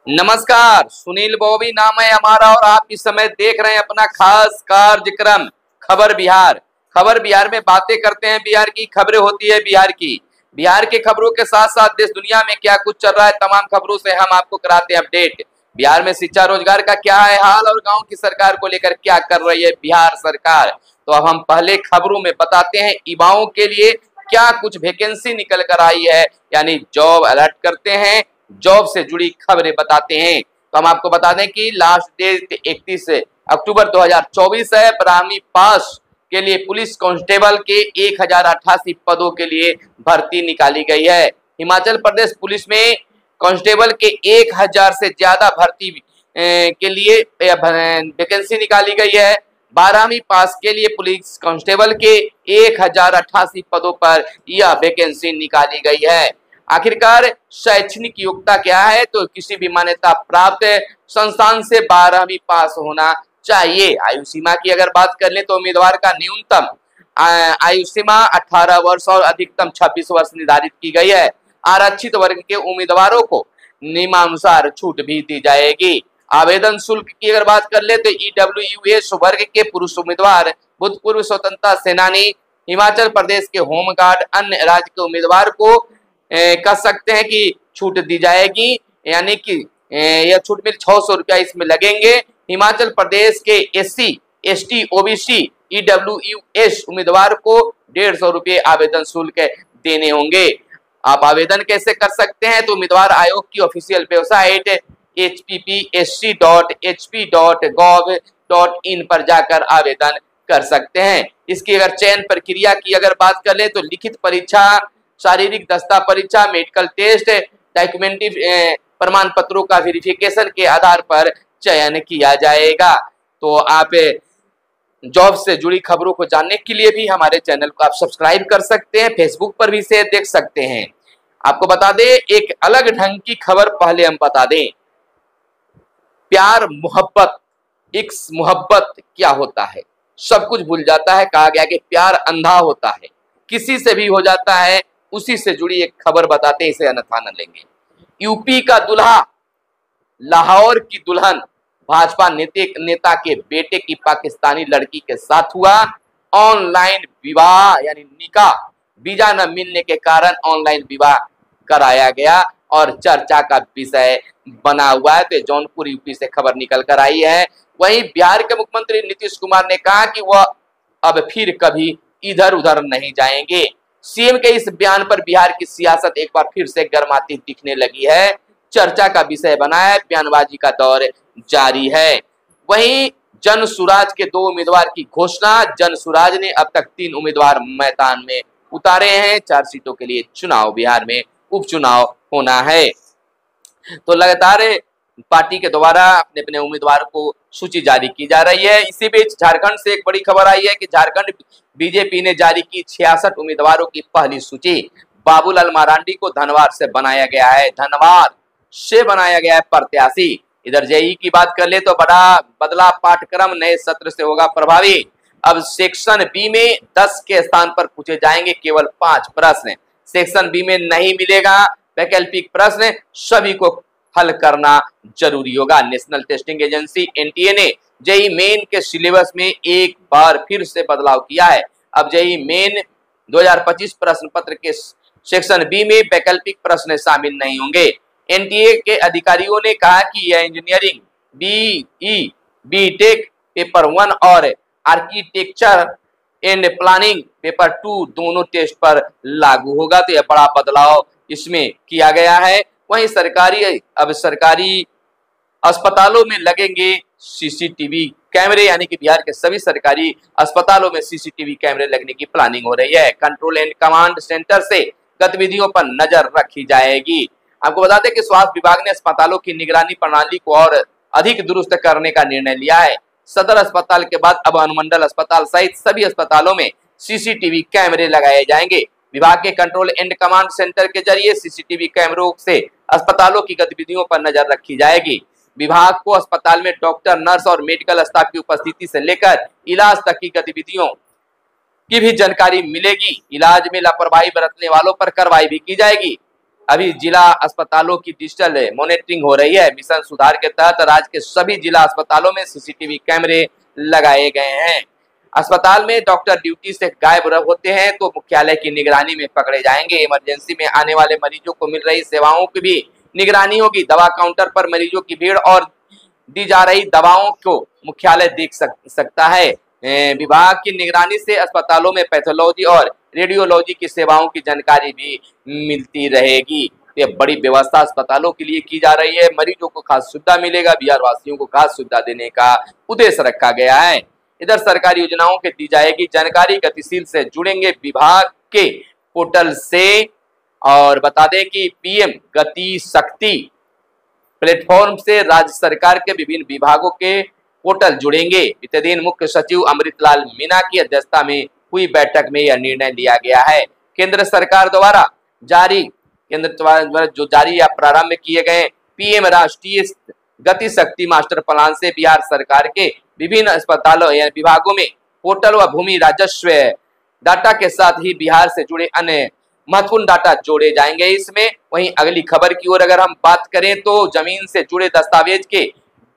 नमस्कार, सुनील बॉबी नाम है हमारा और आप इस समय देख रहे हैं अपना खास कार्यक्रम खबर बिहार। खबर बिहार में बातें करते हैं, बिहार की खबरें होती है बिहार की। बिहार के खबरों के साथ साथ देश दुनिया में क्या कुछ चल रहा है तमाम खबरों से हम आपको कराते हैं अपडेट। बिहार में शिक्षा रोजगार का क्या है हाल और गांव की सरकार को लेकर क्या कर रही है बिहार सरकार। तो अब हम पहले खबरों में बताते हैं युवाओं के लिए क्या कुछ वैकेंसी निकल कर आई है, यानी जॉब अलर्ट करते हैं, जॉब से जुड़ी खबरें बताते हैं। तो हम आपको बता दें कि लास्ट डेट 31 अक्टूबर 2024 है। ब्राह्मणी पास के लिए पुलिस कांस्टेबल के 1088 पदों के लिए भर्ती निकाली गई है। हिमाचल प्रदेश पुलिस में कांस्टेबल के 1000 से ज्यादा भर्ती के लिए वैकेंसी निकाली गई है। 12वीं पास के लिए पुलिस कांस्टेबल के 1088 पदों पर यह वैकेंसी निकाली गई है। आखिरकार शैक्षणिक योग्यता क्या है, तो किसी भी मान्यता प्राप्त संस्थान से 12वीं पास होना चाहिए। आयु सीमा की अगर बात कर ले तो उम्मीदवार का न्यूनतम आयु सीमा 18 वर्ष और अधिकतम 26 वर्ष निर्धारित की गई है। आरक्षित वर्ग के उम्मीदवारों को नियमानुसार छूट भी दी जाएगी। आवेदन शुल्क की अगर बात कर ले तो ईडब्ल्यूएस वर्ग के पुरुष उम्मीदवार, भूतपूर्व स्वतंत्रता सेनानी, हिमाचल प्रदेश के होमगार्ड, अन्य राज्य के उम्मीदवार को कर सकते हैं कि छूट दी जाएगी, यानी कि यह छूट में 600 रुपया इसमें लगेंगे। हिमाचल प्रदेश के SC ST OBC EWS उम्मीदवार को 150 रुपये आवेदन शुल्क देने होंगे। आप आवेदन कैसे कर सकते हैं, तो उम्मीदवार आयोग की ऑफिशियल वेबसाइट hppsc.hp.gov.in पर जाकर आवेदन कर सकते हैं। इसकी अगर चयन प्रक्रिया की अगर बात कर ले तो लिखित परीक्षा, शारीरिक दस्ता परीक्षा, मेडिकल टेस्ट, डॉक्यूमेंट्री प्रमाण पत्रों का वेरिफिकेशन के आधार पर चयन किया जाएगा। तो आप जॉब से जुड़ी खबरों को जानने के लिए भी हमारे चैनल को आप सब्सक्राइब कर सकते हैं, फेसबुक पर भी इसे देख सकते हैं। आपको बता दें एक अलग ढंग की खबर पहले हम बता दें। प्यार मोहब्बत, इश्क मोहब्बत क्या होता है, सब कुछ भूल जाता है। कहा गया कि प्यार अंधा होता है, किसी से भी हो जाता है। उसी से जुड़ी एक खबर बताते हैं, इसे अन्यथा न लेंगे। यूपी का दूल्हा लाहौर की दुल्हन, भाजपा नेता के बेटे की पाकिस्तानी लड़की के साथ हुआ ऑनलाइन विवाह, यानी निकाह। वीजा न मिलने के कारण ऑनलाइन विवाह कराया गया और चर्चा का विषय बना हुआ है। तो जौनपुर यूपी से खबर निकल कर आई है। वहीं बिहार के मुख्यमंत्री नीतीश कुमार ने कहा कि वह अब फिर कभी इधर उधर नहीं जाएंगे। सीएम के इस बयान पर बिहार की सियासत एक बार फिर से गर्माती दिखने लगी है, चर्चा का विषय बना है, बयानबाजी का दौर जारी है। वहीं जन सुराज के 2 उम्मीदवार की घोषणा। जन सुराज ने अब तक 3 उम्मीदवार मैदान में उतारे हैं। 4 सीटों के लिए चुनाव बिहार में उपचुनाव होना है। तो लगातार पार्टी के द्वारा अपने अपने उम्मीदवार को सूची जारी की जा रही है। इसी बीच झारखंड से एक बड़ी खबर आई है कि झारखंड बीजेपी ने जारी की 66 उम्मीदवारों की पहली सूची। बाबूलाल मरांडी को धनवार से बनाया गया है, धनवार से बनाया गया है प्रत्याशी। इधर जेईई की बात कर ले तो बड़ा बदला पाठ्यक्रम नए सत्र से होगा प्रभावी। अब सेक्शन बी में 10 के स्थान पर पूछे जाएंगे केवल 5 प्रश्न। सेक्शन बी में नहीं मिलेगा वैकल्पिक प्रश्न, सभी को हल करना जरूरी होगा। नेशनल टेस्टिंग एजेंसी NTA ने जेईई मेन के सिलेबस में एक बार फिर से बदलाव किया है। अब जेईई मेन 2025 प्रश्न पत्र के सेक्शन बी में वैकल्पिक प्रश्न शामिल नहीं होंगे। NTA के अधिकारियों ने कहा कि यह इंजीनियरिंग, BE, BTech पेपर 1 और आर्किटेक्चर एंड प्लानिंग पेपर 2 दोनों टेस्ट पर लागू होगा। तो यह बड़ा बदलाव इसमें किया गया है। वहीं सरकारी अस्पतालों में लगेंगे CCTV कैमरे, यानी कि बिहार के सभी सरकारी अस्पतालों में CCTV कैमरे लगने की प्लानिंग हो रही है। कंट्रोल एंड कमांड सेंटर से गतिविधियों पर नजर रखी जाएगी। आपको बता दें कि स्वास्थ्य विभाग ने अस्पतालों की निगरानी प्रणाली को और अधिक दुरुस्त करने का निर्णय लिया है। सदर अस्पताल के बाद अब अनुमंडल अस्पताल सहित सभी अस्पतालों में CCTV कैमरे लगाए जाएंगे। विभाग के कंट्रोल एंड कमांड सेंटर के जरिए CCTV कैमरों से अस्पतालों की गतिविधियों पर नजर रखी जाएगी। विभाग को अस्पताल में डॉक्टर, नर्स और मेडिकल स्टाफ की उपस्थिति से लेकर इलाज तक की गतिविधियों की भी जानकारी मिलेगी। इलाज में लापरवाही बरतने वालों पर कार्रवाई भी की जाएगी। अभी जिला अस्पतालों की डिजिटल मॉनिटरिंग हो रही है। मिशन सुधार के तहत राज्य के सभी जिला अस्पतालों में सीसीटीवी कैमरे लगाए गए हैं। अस्पताल में डॉक्टर ड्यूटी से गायब होते हैं तो मुख्यालय की निगरानी में पकड़े जाएंगे। इमरजेंसी में आने वाले मरीजों को मिल रही सेवाओं की भी निगरानी होगी। दवा काउंटर पर मरीजों की भीड़ और दी जा रही दवाओं को मुख्यालय देख सकता है। विभाग की निगरानी से अस्पतालों में पैथोलॉजी और रेडियोलॉजी की सेवाओं की जानकारी भी मिलती रहेगी। ये बड़ी व्यवस्था अस्पतालों के लिए की जा रही है। मरीजों को खास सुविधा मिलेगा। बिहार वासियों को खास सुविधा देने का उद्देश्य रखा गया है। इधर सरकारी योजनाओं की दी जाएगी जानकारी। गतिशील से जुड़ेंगे विभाग के पोर्टल से। और बता दें कि पीएम गति शक्ति प्लेटफॉर्म से राज्य सरकार के विभिन्न विभागों के पोर्टल जुड़ेंगे। बीते दिन मुख्य सचिव अमृतलाल मीना की अध्यक्षता में हुई बैठक में यह निर्णय लिया गया है। केंद्र सरकार द्वारा जारी या प्रारंभ किए गए पीएम राष्ट्रीय गति शक्ति मास्टर प्लान से बिहार सरकार के विभिन्न अस्पतालों या विभागों में पोर्टल व भूमि राजस्व डाटा के साथ ही बिहार से जुड़े अन्य महत्वपूर्ण डाटा जोड़े जाएंगे इसमें। वहीं अगली खबर की ओर अगर हम बात करें तो जमीन से जुड़े दस्तावेज के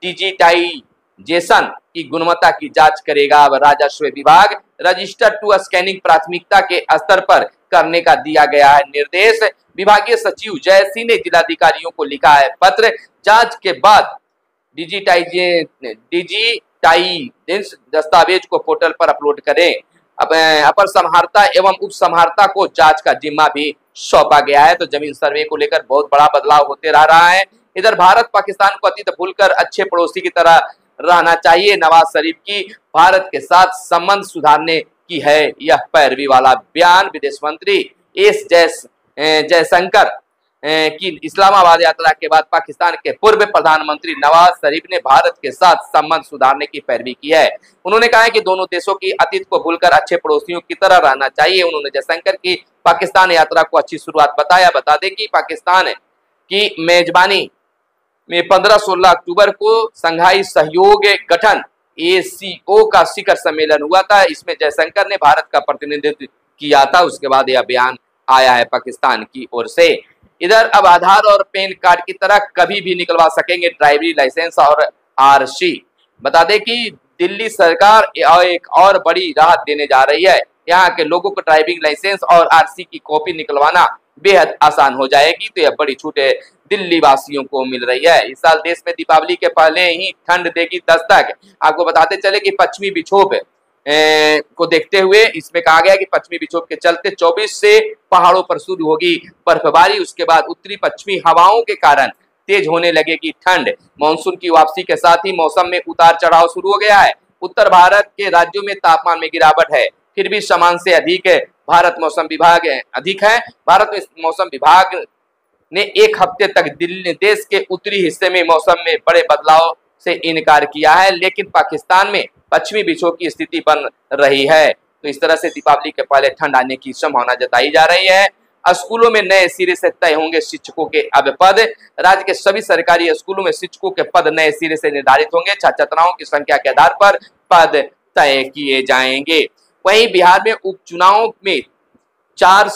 डिजिटाइजेशन की गुणवत्ता की जांच करेगा अब राजस्व विभाग। रजिस्टर टू स्कैनिंग प्राथमिकता के स्तर पर करने का दिया गया है निर्देश। विभागीय सचिव जय सिंह ने जिलाधिकारियों को लिखा है पत्र। जांच के बाद डिजिटाइजेशन दस्तावेज को पोर्टल पर अपलोड करें। अपर संहारता एवं उप संहारता को जांच का जिम्मा भी सौंपा गया है। तो जमीन सर्वे को लेकर बहुत बड़ा बदलाव होते रह रहा है। इधर भारत पाकिस्तान को अतीत भूलकर अच्छे पड़ोसी की तरह रहना चाहिए। नवाज शरीफ की भारत के साथ संबंध सुधारने की है यह पैरवी वाला बयान। विदेश मंत्री एस जयशंकर की इस्लामाबाद यात्रा के बाद पाकिस्तान के पूर्व प्रधानमंत्री नवाज शरीफ ने भारत के साथ संबंध सुधारने की पैरवी की है। उन्होंने कहा है कि दोनों देशों की अतीत को भूलकर अच्छे पड़ोसियों की तरह रहना चाहिए। उन्होंने जयशंकर की पाकिस्तान यात्रा को अच्छी शुरुआत बताया। बता दें कि पाकिस्तान की मेजबानी में 15-16 अक्टूबर को संघाई सहयोग गठन ACO का शिखर सम्मेलन हुआ था। इसमें जयशंकर ने भारत का प्रतिनिधित्व किया था। उसके बाद यह बयान आया है पाकिस्तान की ओर से। इधर अब आधार और पैन कार्ड की तरह कभी भी निकलवा सकेंगे ड्राइवरी लाइसेंस और RC। बता दें कि दिल्ली सरकार एक और बड़ी राहत देने जा रही है। यहाँ के लोगों को ड्राइविंग लाइसेंस और RC की कॉपी निकलवाना बेहद आसान हो जाएगी। तो यह बड़ी छूट दिल्ली वासियों को मिल रही है। इस साल देश में दीपावली के पहले ही ठंड देगी दस्तक। आपको बताते चले कि पश्चिमी विक्षोभ को देखते हुए इसमें कहा गया कि पश्चिमी विक्षोभ के चलते 24 से पहाड़ों पर शुरू होगी बर्फबारी। उसके बाद उत्तरी पश्चिमी हवाओं के कारण तेज होने लगेगी ठंड। मानसून की वापसी के साथ ही मौसम में उतार चढ़ाव शुरू हो गया है। उत्तर भारत के राज्यों में तापमान में गिरावट है, फिर भी सामान्य से अधिक भारत में मौसम विभाग ने एक हफ्ते तक दिल्ली देश के उत्तरी हिस्से में मौसम में बड़े बदलाव से इनकार किया है। लेकिन पाकिस्तान में पश्चिमी विक्षोभ की स्थिति बन रही है। तो इस तरह से दीपावली के पहले ठंड आने की संभावना जताई जा रही है। स्कूलों में नए सिरे से तय होंगे शिक्षकों के अब पद। राज्य के सभी सरकारी स्कूलों में शिक्षकों के पद नए सिरे से निर्धारित होंगे। छात्र छात्राओं की संख्या के आधार पर पद तय किए जाएंगे। वहीं बिहार में उपचुनाव में 4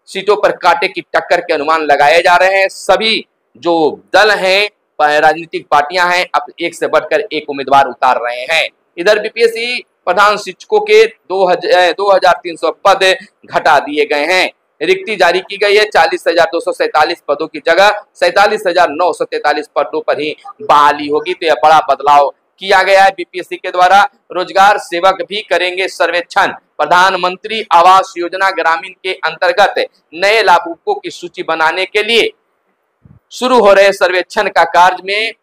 सीटों पर कांटे की टक्कर के अनुमान लगाए जा रहे हैं। सभी जो दल हैं, राजनीतिक पार्टियां हैं, अब एक से बढ़कर एक उम्मीदवार उतार रहे हैं। इधर बीपीएससी प्रधान शिक्षकों के 2300 पद घटा दिए गए हैं। रिक्ति जारी की गई है। 40,247 पदों की जगह 47,943 पदों पर ही बहाली होगी। तो यह बड़ा बदलाव किया गया है बीपीएससी के द्वारा। रोजगार सेवक भी करेंगे सर्वेक्षण। प्रधानमंत्री आवास योजना ग्रामीण के अंतर्गत नए लाभुकों की सूची बनाने के लिए शुरू हो रहे सर्वेक्षण का कार्य में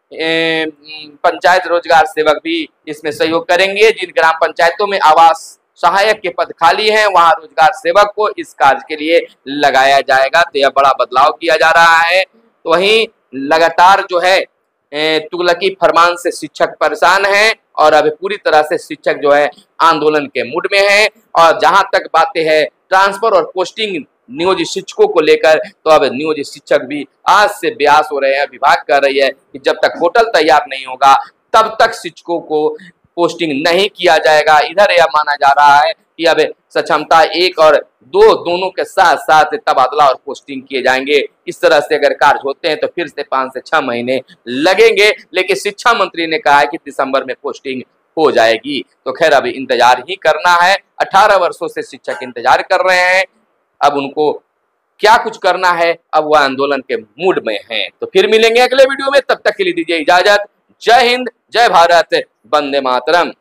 पंचायत रोजगार सेवक भी इसमें सहयोग करेंगे। जिन ग्राम पंचायतों में आवास सहायक के पद खाली हैं, वहां रोजगार सेवक को इस कार्य के लिए लगाया जाएगा। तो यह बड़ा बदलाव किया जा रहा है। तो वहीं लगातार जो है तुगलकी फरमान से शिक्षक परेशान हैं और अब पूरी तरह से शिक्षक जो है आंदोलन के मूड में है। और जहां तक बातें हैं ट्रांसफर और पोस्टिंग नियोजित शिक्षकों को लेकर, तो अब नियोजित शिक्षक भी आज से बेआस हो रहे हैं। विभाग कह रही है कि जब तक पोर्टल तैयार नहीं होगा तब तक शिक्षकों को पोस्टिंग नहीं किया जाएगा। इधर यह माना जा रहा है कि अब सक्षमता 1 और 2 दोनों के साथ साथ तबादला और पोस्टिंग किए जाएंगे। इस तरह से अगर कार्य होते हैं तो फिर से 5 से 6 महीने लगेंगे, लेकिन शिक्षा मंत्री ने कहा है कि दिसंबर में पोस्टिंग हो जाएगी। तो खैर अब इंतजार ही करना है। 18 वर्षों से शिक्षक इंतजार कर रहे हैं, अब उनको क्या कुछ करना है, अब वह आंदोलन के मूड में हैं। तो फिर मिलेंगे अगले वीडियो में, तब तक के लिए दीजिए इजाजत। जय हिंद, जय भारत, वंदे मातरम।